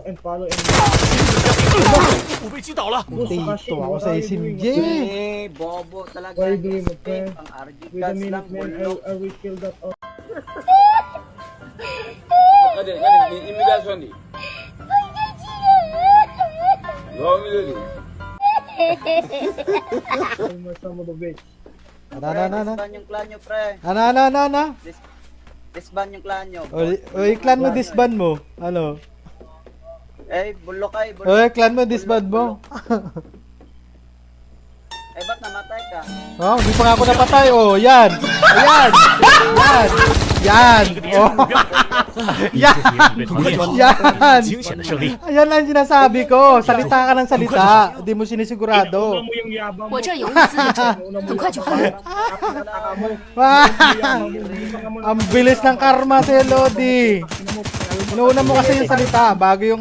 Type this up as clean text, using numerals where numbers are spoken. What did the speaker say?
and follow and 我被击倒了。 Dito ako sa SMG. Eh, bobo talaga. What are you doing, my friend? Ang RG Wait a cards lang, minute, man. bulok. I will kill that all. Kadin, imigrasyon di. Go milili. My son of a bitch. Ano? Disban yung clan nyo, pre. Ano? Disban yung clan nyo. Oy, clan mo disband mo. Ano? Eh, bulok ay, bulok. Oy, clan mo disband mo. Eh, ba't namatay ka? Oh, hindi pa nga ako napatay. Oh, yan. Ayan. Yan. Oh. Yan. Yan. 惊险的胜利。 Ayan lang sinasabi ko. Salita ka ng salita. Hindi mo sinisigurado. Una mo yung yabang mo. 我这有物资一整，很快就好。 Ang bilis ng karma si Lodi. Inuuna mo kasi yung salita bago yung